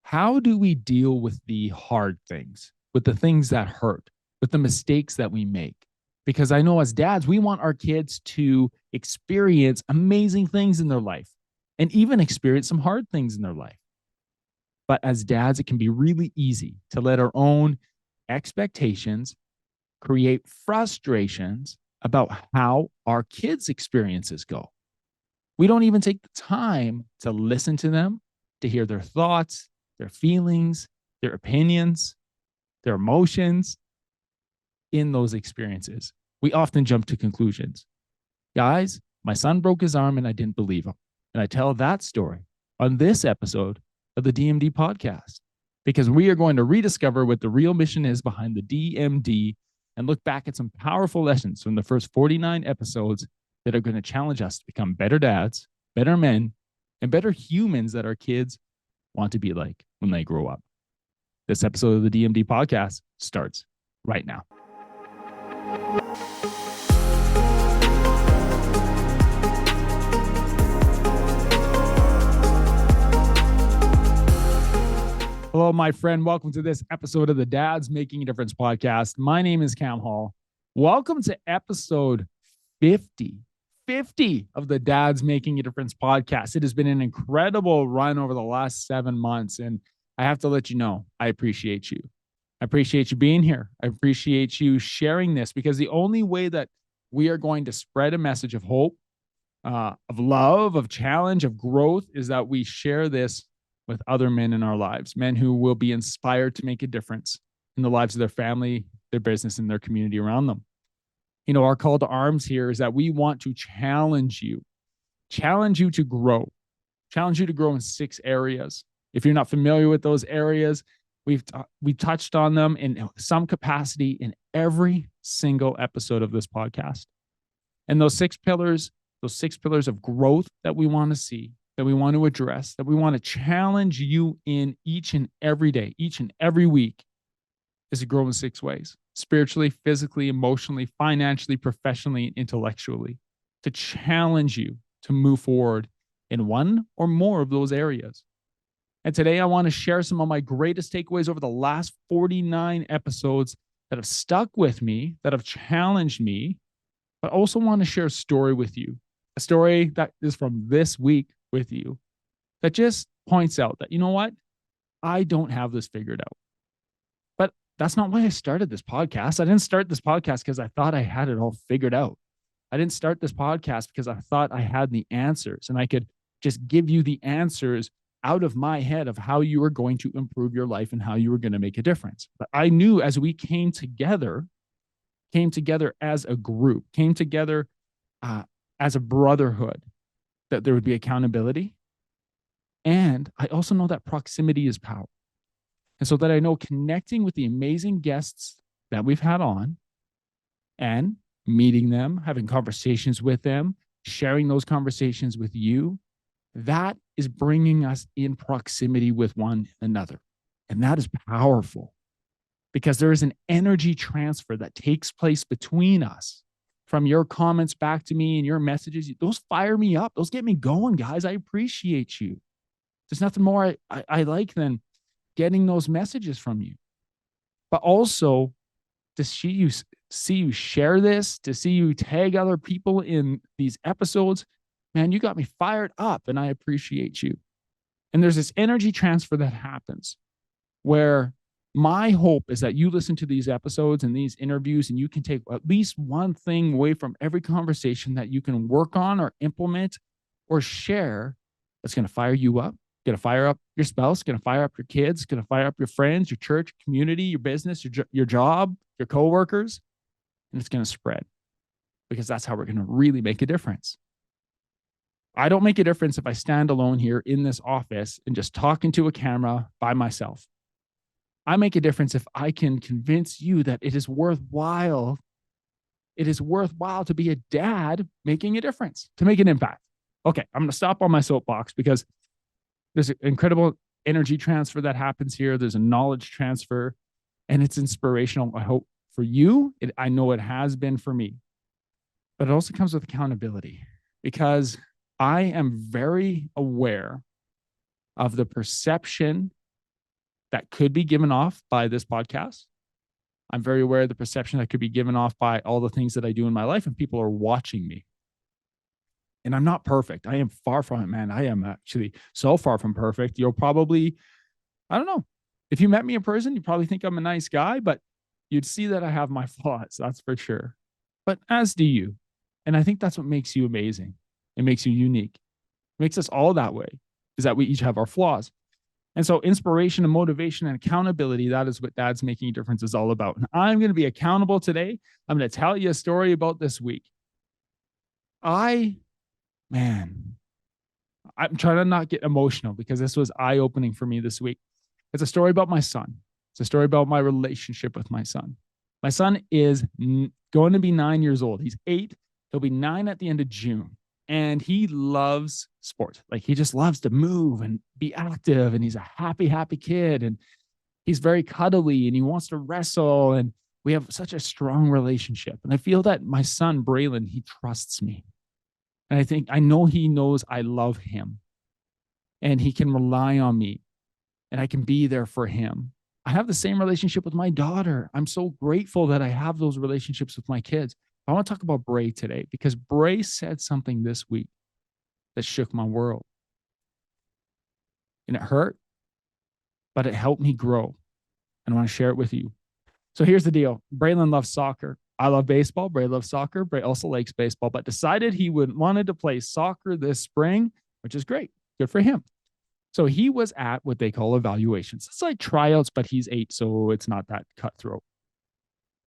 How do we deal with the hard things, with the things that hurt, with the mistakes that we make? Because I know as dads, we want our kids to experience amazing things in their life and even experience some hard things in their life. But as dads, it can be really easy to let our own expectations create frustrations about how our kids' experiences go. We don't even take the time to listen to them, to hear their thoughts, their feelings, their opinions, their emotions in those experiences. We often jump to conclusions. Guys, my son broke his arm and I didn't believe him. And I tell that story on this episode of the DMD podcast because we are going to rediscover what the real mission is behind the DMD and look back at some powerful lessons from the first 49 episodes that are going to challenge us to become better dads, better men, and better humans that our kids want to be like when they grow up. This episode of the DMD podcast starts right now. Hello, my friend. Welcome to this episode of the Dads Making a Difference podcast. My name is Cam Hall. Welcome to episode 50 of the Dads Making a Difference podcast. It has been an incredible run over the last 7 months. And I have to let you know, I appreciate you. I appreciate you being here. I appreciate you sharing this because the only way that we are going to spread a message of hope, of love, of challenge, of growth is that we share this with other men in our lives, men who will be inspired to make a difference in the lives of their family, their business, and their community around them. You know, our call to arms here is that we want to challenge you to grow, in 6 areas. If you're not familiar with those areas, we've touched on them in some capacity in every single episode of this podcast. And those 6 pillars of growth that we want to see, that we want to address, that we want to challenge you in each and every day, each and every week, is to grow in 6 ways: spiritually, physically, emotionally, financially, professionally, and intellectually, to challenge you to move forward in one or more of those areas. And today I want to share some of my greatest takeaways over the last 49 episodes that have stuck with me, that have challenged me, but also want to share a story with you, a story that is from this week with you that just points out that, you know what? I don't have this figured out. But that's not why I started this podcast. I didn't start this podcast because I thought I had it all figured out. I didn't start this podcast because I thought I had the answers and I could just give you the answers out of my head of how you were going to improve your life and how you were going to make a difference. But I knew as we came together as a group, came together as a brotherhood, that there would be accountability. And I also know that proximity is power. And so that I know connecting with the amazing guests that we've had on and meeting them, having conversations with them, sharing those conversations with you, that is bringing us in proximity with one another. And that is powerful because there is an energy transfer that takes place between us. From your comments back to me and your messages, those fire me up. Those get me going, guys. I appreciate you. There's nothing more I like than getting those messages from you. But also to see you share this, to see you tag other people in these episodes, man, you got me fired up and I appreciate you. And there's this energy transfer that happens where my hope is that you listen to these episodes and these interviews and you can take at least one thing away from every conversation that you can work on or implement or share that's going to fire you up, going to fire up your spouse, going to fire up your kids, going to fire up your friends, your church, community, your business, your job, your coworkers, and it's going to spread because that's how we're going to really make a difference. I don't make a difference if I stand alone here in this office and just talk into a camera by myself. I make a difference if I can convince you that it is worthwhile. It is worthwhile to be a dad making a difference, to make an impact. Okay, I'm going to stop on my soapbox because there's an incredible energy transfer that happens here. There's a knowledge transfer, and it's inspirational. I hope for you. I know it has been for me. But it also comes with accountability because I am very aware of the perception that could be given off by this podcast. I'm very aware of the perception that could be given off by all the things that I do in my life, and people are watching me. And I'm not perfect. I am far from it, man. I am actually so far from perfect. You'll probably, I don't know. If you met me in person, you probably think I'm a nice guy, but you'd see that I have my flaws. That's for sure. But as do you. And I think that's what makes you amazing. It makes you unique. It makes us all that way, is that we each have our flaws. And so inspiration and motivation and accountability, that is what Dad's Making a Difference is all about. And I'm going to be accountable today. I'm going to tell you a story about this week. I'm trying to not get emotional because this was eye-opening for me this week. It's a story about my son. It's a story about my relationship with my son. My son is going to be 9 years old. He's 8. He'll be 9 at the end of June. And he loves sport. Like, he just loves to move and be active. And he's a happy, happy kid. And he's very cuddly and he wants to wrestle. And we have such a strong relationship. And I feel that my son, Braylon, he trusts me. And I know he knows I love him. And he can rely on me. And I can be there for him. I have the same relationship with my daughter. I'm so grateful that I have those relationships with my kids. I want to talk about Bray today because Bray said something this week that shook my world. And it hurt, but it helped me grow. And I want to share it with you. So here's the deal. Braylon loves soccer. I love baseball. Bray loves soccer. Bray also likes baseball, but decided he wanted to play soccer this spring, which is great. Good for him. So he was at what they call evaluations. It's like tryouts, but he's 8, so it's not that cutthroat.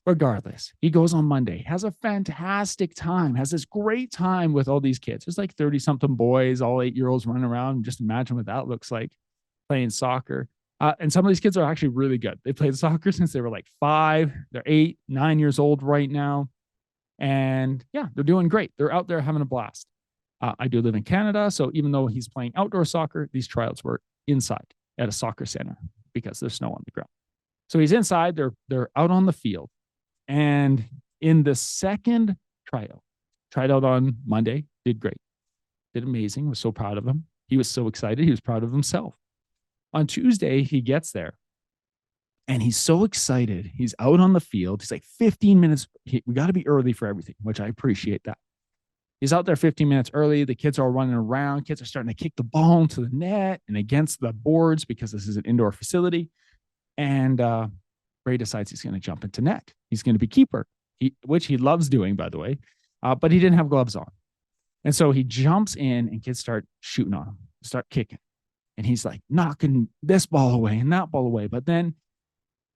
Regardless, he goes on Monday, has a fantastic time, has this great time with all these kids. There's like 30-something boys, all 8-year-olds running around. Just imagine what that looks like, playing soccer. And some of these kids are actually really good. They played soccer since they were like 5. They're 8, 9 years old right now. And yeah, they're doing great. They're out there having a blast. I do live in Canada, so even though he's playing outdoor soccer, these tryouts were inside at a soccer center because there's snow on the ground. So he's inside. They're out on the field. And in the second tryout, tried out on Monday, did great, did amazing, was so proud of him. He was so excited. He was proud of himself. On Tuesday, he gets there and he's so excited. He's out on the field. He's like 15 minutes. We got to be early for everything, which I appreciate that. He's out there 15 minutes early. The kids are all running around. Kids are starting to kick the ball into the net and against the boards because this is an indoor facility. And Ray decides he's going to jump into net. He's going to be keeper, which he loves doing, by the way. But he didn't have gloves on. And so he jumps in and kids start shooting on him, start kicking. And he's like knocking this ball away and that ball away. But then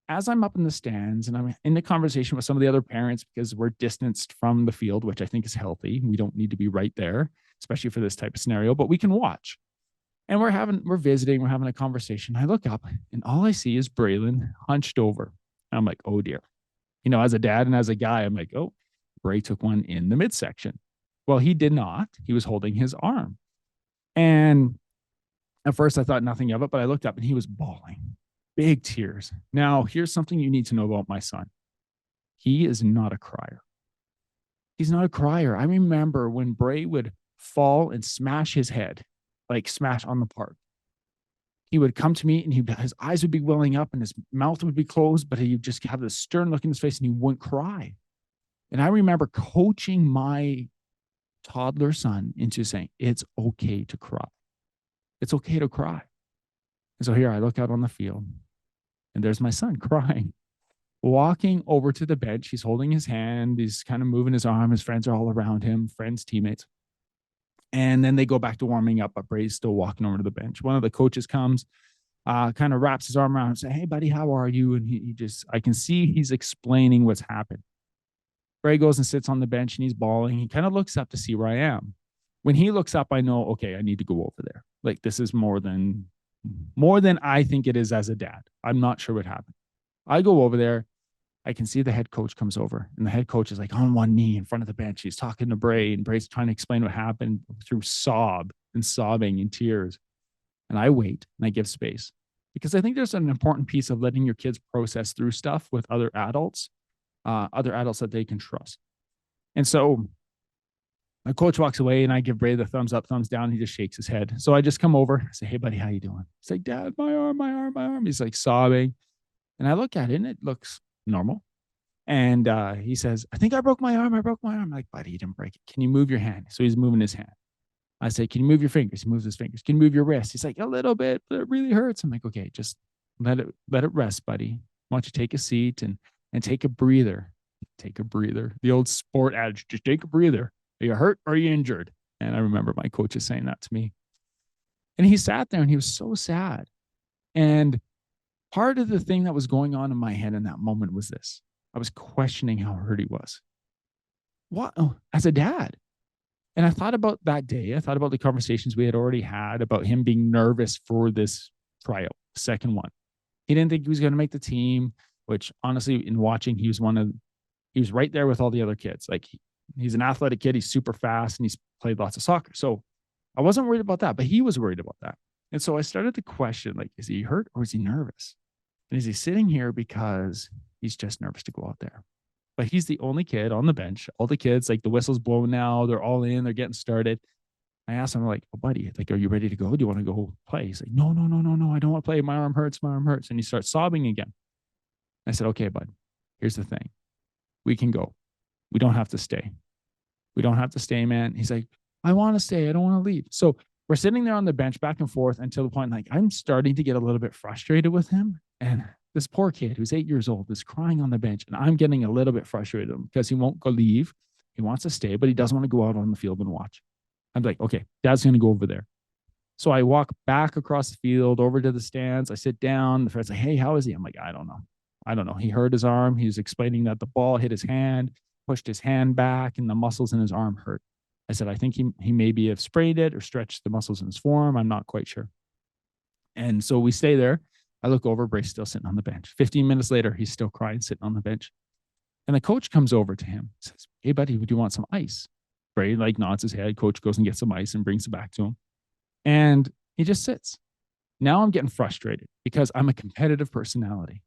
as I'm up in the stands and I'm in the conversation with some of the other parents because we're distanced from the field, which I think is healthy. We don't need to be right there, especially for this type of scenario, but we can watch. And we're visiting, we're having a conversation. I look up and all I see is Braylon hunched over. And I'm like, oh dear. You know, as a dad and as a guy, I'm like, oh, Bray took one in the midsection. Well, he did not. He was holding his arm. And at first I thought nothing of it, but I looked up and he was bawling. Big tears. Now, here's something you need to know about my son. He is not a crier. He's not a crier. I remember when Bray would fall and smash his head, like smash on the park. He would come to me and his eyes would be welling up and his mouth would be closed, but he would just have this stern look in his face and he wouldn't cry. And I remember coaching my toddler son into saying, it's okay to cry. It's okay to cry. And so here I look out on the field and there's my son crying, walking over to the bench. He's holding his hand. He's kind of moving his arm. His friends are all around him, friends, teammates. And then they go back to warming up, but Bray's still walking over to the bench. One of the coaches comes, kind of wraps his arm around and says, hey, buddy, how are you? And I can see he's explaining what's happened. Bray goes and sits on the bench and he's bawling. He kind of looks up to see where I am. When he looks up, I know, okay, I need to go over there. Like, this is more than I think it is as a dad. I'm not sure what happened. I go over there. I can see the head coach comes over and the head coach is like on one knee in front of the bench. He's talking to Bray and Bray's trying to explain what happened through sobbing and tears. And I wait and I give space because I think there's an important piece of letting your kids process through stuff with other adults that they can trust. And so My coach walks away and I give Bray the thumbs up, thumbs down. He just shakes his head. So I just come over. I say, hey, buddy, how you doing? He's like, Dad, my arm, my arm, my arm. He's like sobbing. And I look at it and it looks normal. And he says, I think I broke my arm. I broke my arm. I'm like, buddy, you didn't break it. Can you move your hand? So he's moving his hand. I say, can you move your fingers? He moves his fingers. Can you move your wrist? He's like, a little bit, but it really hurts. I'm like, okay, just let it rest, buddy. Why don't you take a seat and take a breather? Take a breather. The old sport adage, just take a breather. Are you hurt or are you injured? And I remember my coaches saying that to me. And he sat there and he was so sad. And part of the thing that was going on in my head in that moment was this. I was questioning how hurt he was. What? Oh, as a dad. And I thought about that day. I thought about the conversations we had already had about him being nervous for this tryout, second one. He didn't think he was going to make the team, which honestly, in watching, he was right there with all the other kids. Like he's an athletic kid. He's super fast and he's played lots of soccer. So I wasn't worried about that, but he was worried about that. And so I started to question, like, is he hurt or is he nervous? And is he sitting here because he's just nervous to go out there? But he's the only kid on the bench. All the kids, like the whistle's blowing now. They're all in. They're getting started. I asked him, like, oh, buddy, like, are you ready to go? Do you want to go play? He's like, no. I don't want to play. My arm hurts. And he starts sobbing again. I said, okay, bud, here's the thing. We can go. We don't have to stay. We don't have to stay, man. He's like, I want to stay. I don't want to leave. So we're sitting there on the bench back and forth until the point, like, I'm starting to get a little bit frustrated with him. And this poor kid who's 8 years old is crying on the bench. And I'm getting a little bit frustrated with him because he won't go leave. He wants to stay, but he doesn't want to go out on the field and watch. I'm like, okay, Dad's going to go over there. So I walk back across the field over to the stands. I sit down. The friend's like, hey, how is he? I'm like, I don't know. He hurt his arm. He was explaining that the ball hit his hand, pushed his hand back, and the muscles in his arm hurt. I said, I think he maybe have sprained it or stretched the muscles in his forearm. I'm not quite sure. And so we stay there. I look over, Bray's still sitting on the bench. 15 minutes later, he's still crying, sitting on the bench. And the coach comes over to him, says, hey, buddy, would you want some ice? Bray like nods his head. Coach goes and gets some ice and brings it back to him. And he just sits. Now I'm getting frustrated because I'm a competitive personality.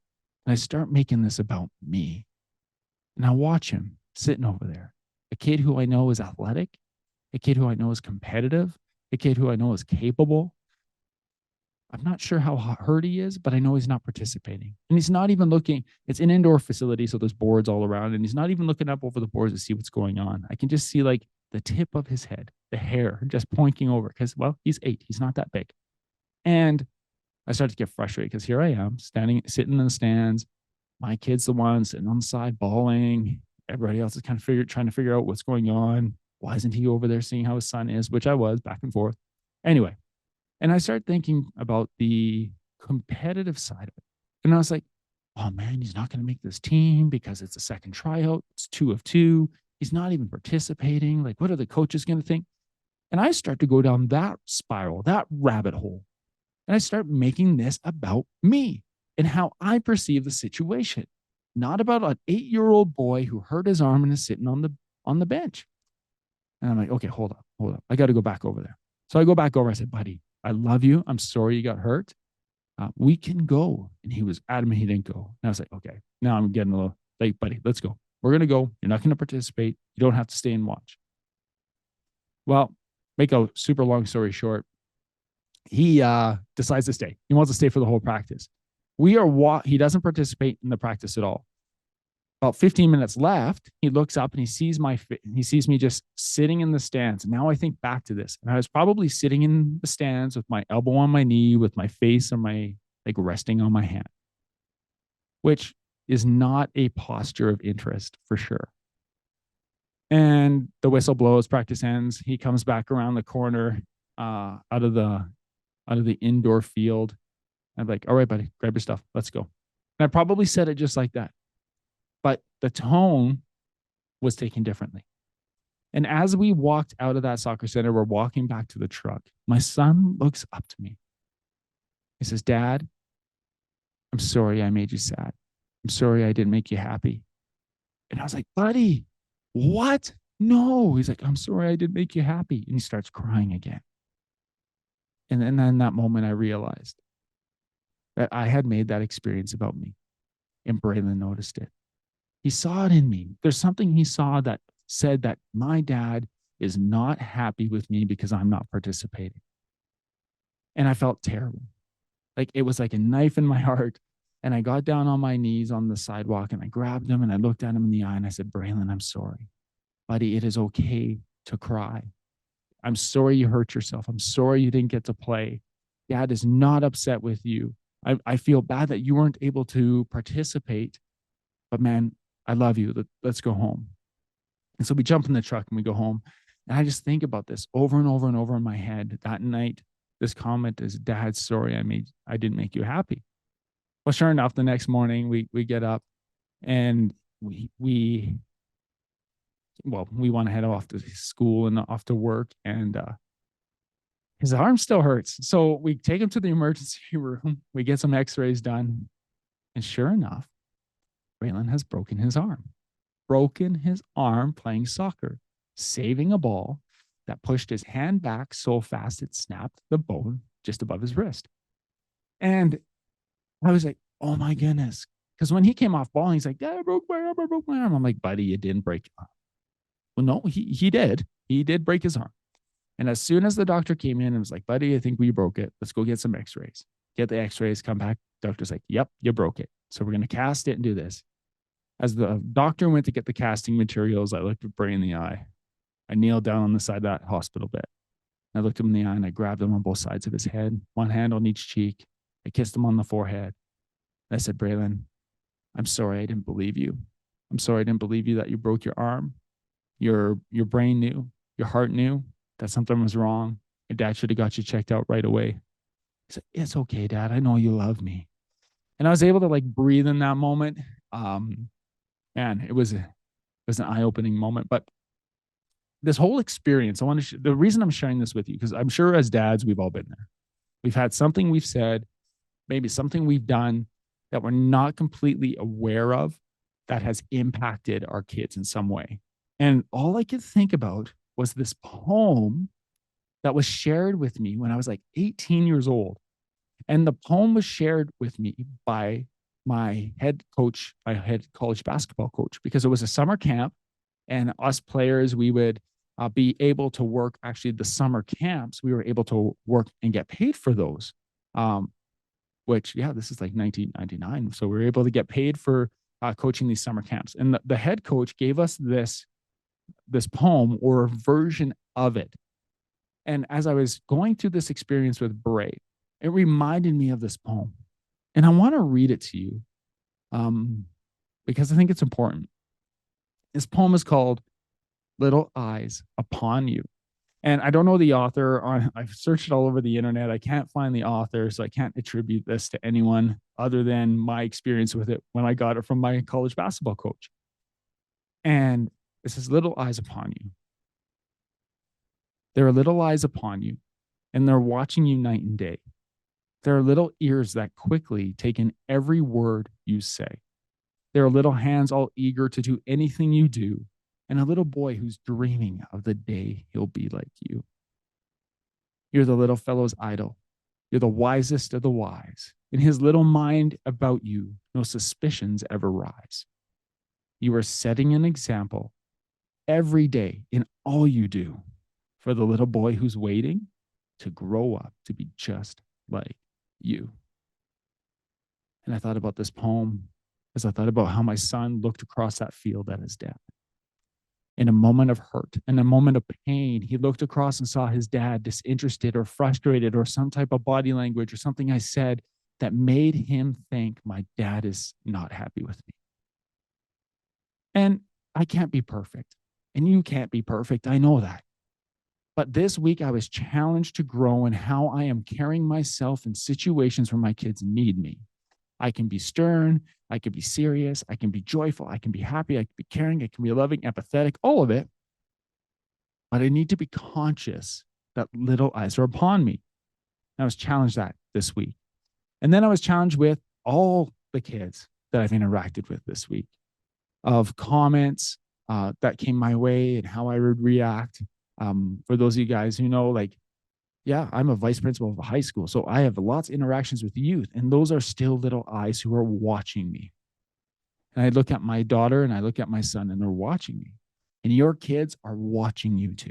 And I start making this about me. And I watch him sitting over there. A kid who I know is athletic, a kid who I know is competitive, a kid who I know is capable. I'm not sure how hurt he is, but I know he's not participating. And he's not even looking. It's an indoor facility, so there's boards all around. And he's not even looking up over the boards to see what's going on. I can just see like the tip of his head, the hair just pointing over because, well, he's 8. He's not that big. And I start to get frustrated because here I am sitting in the stands. My kid's the one sitting on the side bawling. Everybody else is kind of trying to figure out what's going on. Why isn't he over there seeing how his son is, which I was back and forth. Anyway, and I started thinking about the competitive side of it. And I was like, oh man, he's not going to make this team because it's a second tryout. It's 2 of 2. He's not even participating. Like, what are the coaches going to think? And I start to go down that spiral, that rabbit hole. And I start making this about me and how I perceive the situation, not about an 8-year-old boy who hurt his arm and is sitting on the bench. And I'm like, okay, hold up. I got to go back over there. So I go back over. I said, buddy, I love you. I'm sorry you got hurt. We can go. And he was adamant he didn't go. And I was like, okay, now I'm getting a little like, buddy, let's go. We're going to go. You're not going to participate. You don't have to stay and watch. Well, make a super long story short, he decides to stay. He wants to stay for the whole practice. He doesn't participate in the practice at all. About 15 minutes left, he looks up and he sees me just sitting in the stands. And now I think back to this. And I was probably sitting in the stands with my elbow on my knee, with my face on resting on my hand, which is not a posture of interest for sure. And the whistle blows, practice ends. He comes back around the corner out of the indoor field. I'm like, all right, buddy, grab your stuff. Let's go. And I probably said it just like that. But the tone was taken differently. And as we walked out of that soccer center, we're walking back to the truck. My son looks up to me. He says, Dad, I'm sorry I made you sad. I'm sorry I didn't make you happy. And I was like, buddy, what? No. He's like, I'm sorry I didn't make you happy. And he starts crying again. And then in that moment, I realized that I had made that experience about me. And Braylon noticed it. He saw it in me. There's something he saw that said that my dad is not happy with me because I'm not participating. And I felt terrible. Like it was like a knife in my heart. And I got down on my knees on the sidewalk and I grabbed him and I looked at him in the eye and I said, Braylon, I'm sorry. Buddy, it is okay to cry. I'm sorry you hurt yourself. I'm sorry you didn't get to play. Dad is not upset with you. I feel bad that you weren't able to participate, but man, I love you. Let's go home. And so we jump in the truck and we go home. And I just think about this over and over and over in my head. That night, this comment is, Dad, sorry, I didn't make you happy. Well, sure enough, the next morning we get up and we want to head off to school and off to work, and his arm still hurts. So we take him to the emergency room. We get some x-rays done. And sure enough, Braylon has broken his arm playing soccer, saving a ball that pushed his hand back so fast it snapped the bone just above his wrist. And I was like, oh my goodness. Because when he came off ball, he's like, Dad, I broke my arm. I'm like, buddy, you didn't break your arm. Well, no, he did. He did break his arm. And as soon as the doctor came in and was like, buddy, I think we broke it. Let's go get some x-rays. Get the x-rays, come back. Doctor's like, yep, you broke it. So we're going to cast it and do this. As the doctor went to get the casting materials, I looked at Bray in the eye. I kneeled down on the side of that hospital bed. I looked him in the eye and I grabbed him on both sides of his head, one hand on each cheek. I kissed him on the forehead. I said, Braylon, I'm sorry I didn't believe you. I'm sorry I didn't believe you that you broke your arm. Your brain knew, your heart knew that something was wrong. Your dad should have got you checked out right away. He said, it's okay, Dad. I know you love me. And I was able to like breathe in that moment. Man, it was an eye-opening moment. But this whole experience, the reason I'm sharing this with you, because I'm sure as dads, we've all been there. We've had something we've said, maybe something we've done that we're not completely aware of that has impacted our kids in some way. And all I could think about was this poem that was shared with me when I was like 18 years old. And the poem was shared with me by my head coach, my head college basketball coach, because it was a summer camp. And us players, we would be able to work actually the summer camps. We were able to work and get paid for those, which, yeah, this is like 1999. So we were able to get paid for coaching these summer camps. And the head coach gave us this poem or a version of it. And as I was going through this experience with Bray, it reminded me of this poem. And I want to read it to you because I think it's important. This poem is called Little Eyes Upon You. And I don't know the author. I've searched it all over the internet. I can't find the author, so I can't attribute this to anyone other than my experience with it when I got it from my college basketball coach. And it says, little eyes upon you. There are little eyes upon you, and they're watching you night and day. There are little ears that quickly take in every word you say. There are little hands all eager to do anything you do, and a little boy who's dreaming of the day he'll be like you. You're the little fellow's idol. You're the wisest of the wise. In his little mind about you, no suspicions ever rise. You are setting an example every day in all you do for the little boy who's waiting to grow up to be just like you. And I thought about this poem as I thought about how my son looked across that field at his dad. In a moment of hurt, in a moment of pain, he looked across and saw his dad disinterested or frustrated or some type of body language or something I said that made him think my dad is not happy with me. And I can't be perfect. And you can't be perfect. I know that. But this week I was challenged to grow in how I am carrying myself in situations where my kids need me. I can be stern, I can be serious, I can be joyful, I can be happy, I can be caring, I can be loving, empathetic, all of it. But I need to be conscious that little eyes are upon me. And I was challenged that this week. And then I was challenged with all the kids that I've interacted with this week of comments that came my way and how I would react. For those of you guys who know, like, yeah, I'm a vice principal of a high school. So I have lots of interactions with youth, and those are still little eyes who are watching me. And I look at my daughter and I look at my son and they're watching me. And your kids are watching you too.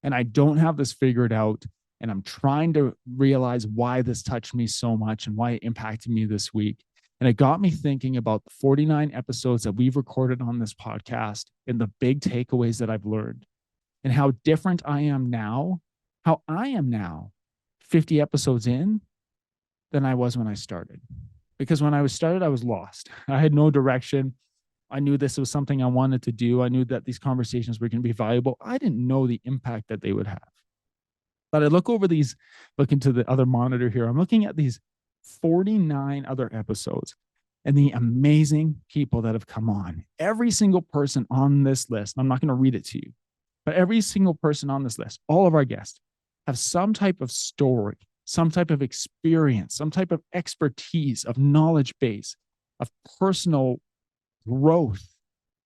and I don't have this figured out. And I'm trying to realize why this touched me so much and why it impacted me this week. And it got me thinking about the 49 episodes that we've recorded on this podcast and the big takeaways that I've learned and how different I am now, how I am now, 50 episodes in, than I was when I started. Because when I started, I was lost. I had no direction. I knew this was something I wanted to do. I knew that these conversations were going to be valuable. I didn't know the impact that they would have. But I look into the other monitor here. I'm looking at these 49 other episodes and the amazing people that have come on. Every single person on this list, I'm not going to read it to you, but every single person on this list, all of our guests, have some type of story, some type of experience, some type of expertise, of knowledge base, of personal growth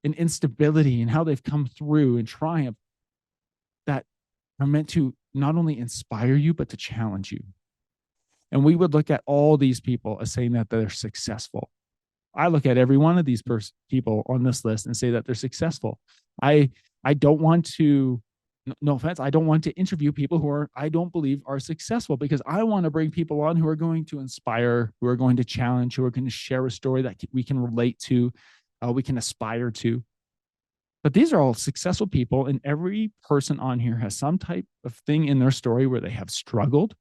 and instability and how they've come through and triumph that are meant to not only inspire you, but to challenge you. And we would look at all these people as saying that they're successful. I look at every one of these people on this list and say that they're successful. I don't want to, no offense, I don't want to interview people who I don't believe are successful, because I want to bring people on who are going to inspire, who are going to challenge, who are going to share a story that we can relate to, we can aspire to. But these are all successful people, and every person on here has some type of thing in their story where they have struggled,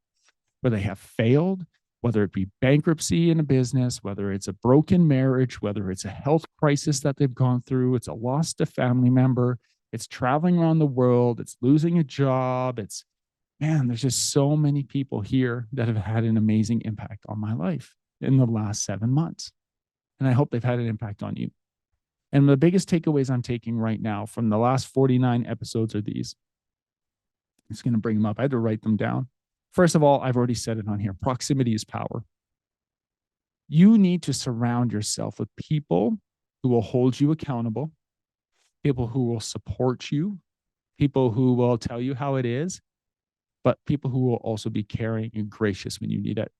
where they have failed, whether it be bankruptcy in a business, whether it's a broken marriage, whether it's a health crisis that they've gone through, it's a loss to family member, it's traveling around the world, it's losing a job. There's just so many people here that have had an amazing impact on my life in the last 7 months. And I hope they've had an impact on you. And the biggest takeaways I'm taking right now from the last 49 episodes are these. I'm just going to bring them up. I had to write them down. First of all, I've already said it on here. Proximity is power. You need to surround yourself with people who will hold you accountable, people who will support you, people who will tell you how it is, but people who will also be caring and gracious when you need it.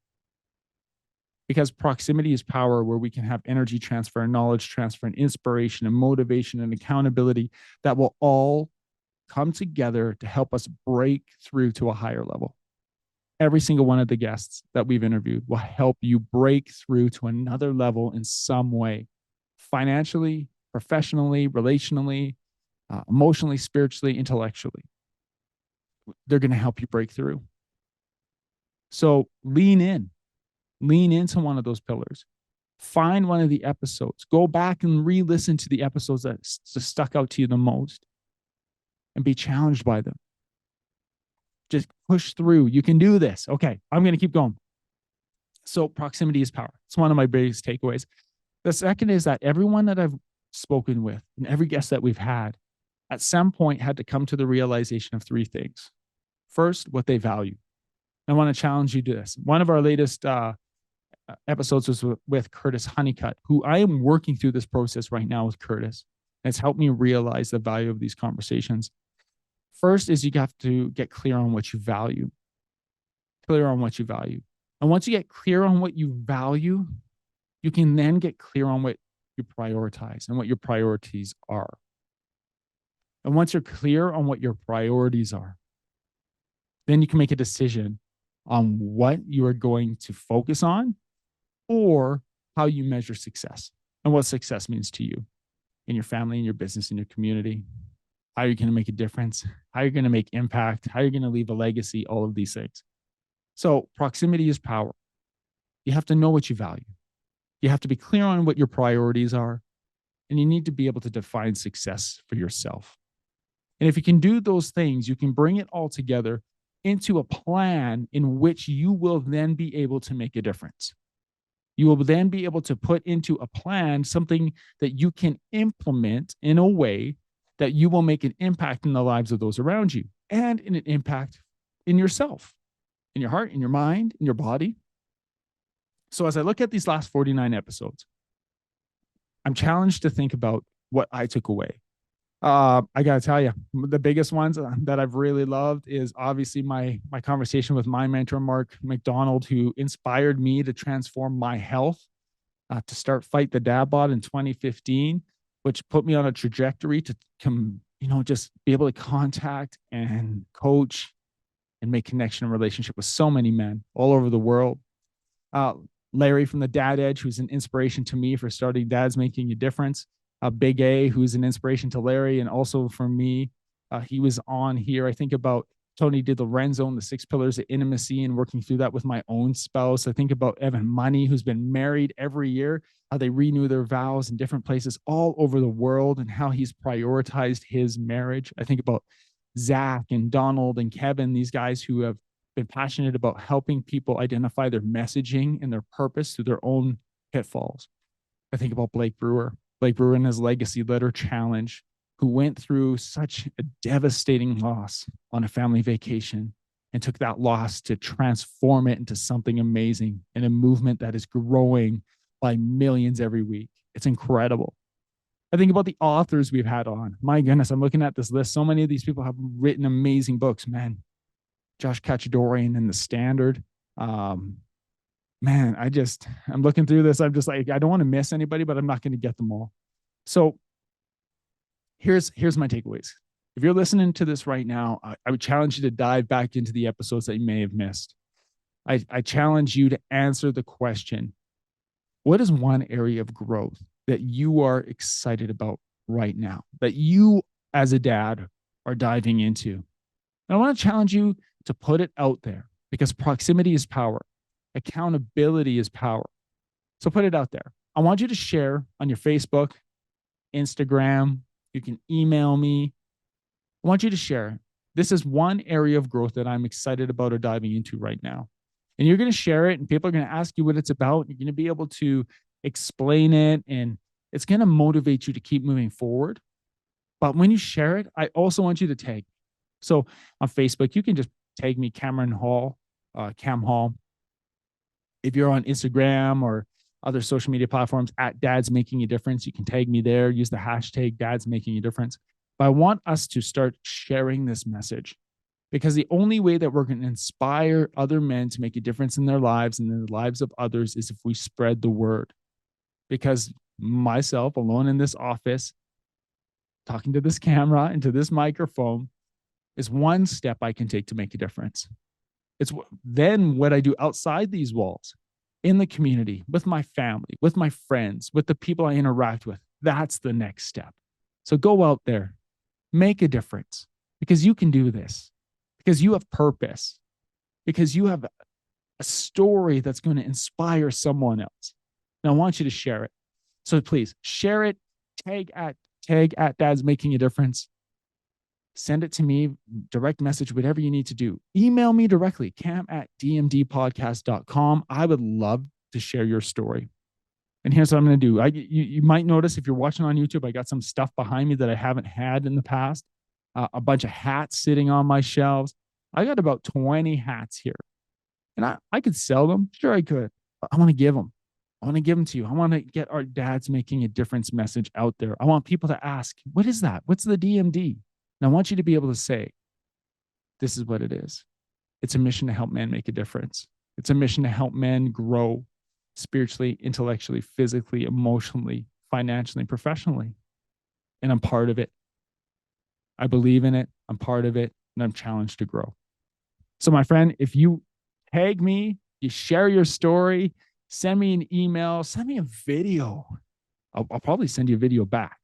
Because proximity is power, where we can have energy transfer and knowledge transfer and inspiration and motivation and accountability that will all come together to help us break through to a higher level. Every single one of the guests that we've interviewed will help you break through to another level in some way, financially, professionally, relationally, emotionally, spiritually, intellectually. They're going to help you break through. So lean into one of those pillars. Find one of the episodes. Go back and re-listen to the episodes that stuck out to you the most and be challenged by them. Just push through. You can do this. Okay, I'm going to keep going. So proximity is power. It's one of my biggest takeaways. The second is that everyone that I've spoken with and every guest that we've had at some point had to come to the realization of three things. First, what they value. I want to challenge you to this. One of our latest episodes was with Curtis Honeycutt, who I am working through this process right now with Curtis. And it's helped me realize the value of these conversations. First is you have to get clear on what you value. Clear on what you value. And once you get clear on what you value, you can then get clear on what you prioritize and what your priorities are. And once you're clear on what your priorities are, then you can make a decision on what you are going to focus on or how you measure success and what success means to you in your family, in your business, in your community. How you're going to make a difference, how you're going to make impact, how you're going to leave a legacy, all of these things. So proximity is power. You have to know what you value. You have to be clear on what your priorities are, and you need to be able to define success for yourself. And if you can do those things, you can bring it all together into a plan in which you will then be able to make a difference. You will then be able to put into a plan something that you can implement in a way that you will make an impact in the lives of those around you and in an impact in yourself, in your heart, in your mind, in your body. So as I look at these last 49 episodes, I'm challenged to think about what I took away. I got to tell you, the biggest ones that I've really loved is obviously my conversation with my mentor, Mark McDonald, who inspired me to transform my health, to start Fight the Dad Bod in 2015, which put me on a trajectory to just be able to contact and coach and make connection and relationship with so many men all over the world. Uh, Larry from the Dad Edge, who's an inspiration to me for starting Dads Making a Difference. Big A, who's an inspiration to Larry and also for me. He was on here. I think about Tony DiLorenzo and the 6 pillars of intimacy and working through that with my own spouse. I think about Evan Money, who's been married every year, how they renew their vows in different places all over the world and how he's prioritized his marriage. I think about Zach and Donald and Kevin, these guys who have been passionate about helping people identify their messaging and their purpose through their own pitfalls. I think about Blake Brewer and his Legacy Letter Challenge, who went through such a devastating loss on a family vacation and took that loss to transform it into something amazing and a movement that is growing by millions every week. It's incredible. I think about the authors we've had on. My goodness, I'm looking at this list. So many of these people have written amazing books, man. Josh Kachadorian in The Standard. Man, I'm looking through this. I'm just like, I don't want to miss anybody, but I'm not going to get them all. So here's my takeaways. If you're listening to this right now, I would challenge you to dive back into the episodes that you may have missed. I challenge you to answer the question, what is one area of growth that you are excited about right now, that you as a dad are diving into? And I want to challenge you to put it out there because proximity is power. Accountability is power. So put it out there. I want you to share on your Facebook, Instagram. You can email me. I want you to share. This is one area of growth that I'm excited about or diving into right now. And you're going to share it and people are going to ask you what it's about. You're going to be able to explain it and it's going to motivate you to keep moving forward. But when you share it, I also want you to tag. So on Facebook, you can just tag me, Cameron Hall, Cam Hall. If you're on Instagram or other social media platforms at Dads Making a Difference, you can tag me there. Use the hashtag Dads Making a Difference. But I want us to start sharing this message because the only way that we're going to inspire other men to make a difference in their lives and in the lives of others is if we spread the word. Because myself alone in this office, talking to this camera and to this microphone is one step I can take to make a difference. It's then what I do outside these walls, in the community, with my family, with my friends, with the people I interact with. That's the next step. So go out there, make a difference because you can do this, because you have purpose, because you have a story that's going to inspire someone else. And I want you to share it. So please share it, tag at Dads Making a Difference. Send it to me, direct message, whatever you need to do. Email me directly, cam@dmdpodcast.com. I would love to share your story. And here's what I'm going to do. You might notice if you're watching on YouTube, I got some stuff behind me that I haven't had in the past. A bunch of hats sitting on my shelves. I got about 20 hats here. And I could sell them. Sure, I could. But I want to give them. I want to give them to you. I want to get our Dads Making a Difference message out there. I want people to ask, what is that? What's the DMD? And I want you to be able to say, this is what it is. It's a mission to help men make a difference. It's a mission to help men grow spiritually, intellectually, physically, emotionally, financially, and professionally. And I'm part of it. I believe in it. I'm part of it. And I'm challenged to grow. So my friend, if you tag me, you share your story, send me an email, send me a video. I'll probably send you a video back.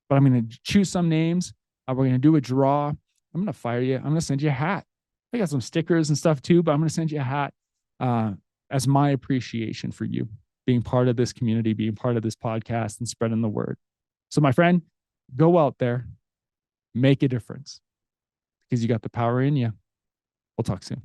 But I'm going to choose some names. We're going to do a draw. I'm going to fire you. I'm going to send you a hat. I got some stickers and stuff too, but I'm going to send you a hat as my appreciation for you being part of this community, being part of this podcast and spreading the word. So my friend, go out there, make a difference because you got the power in you. We'll talk soon.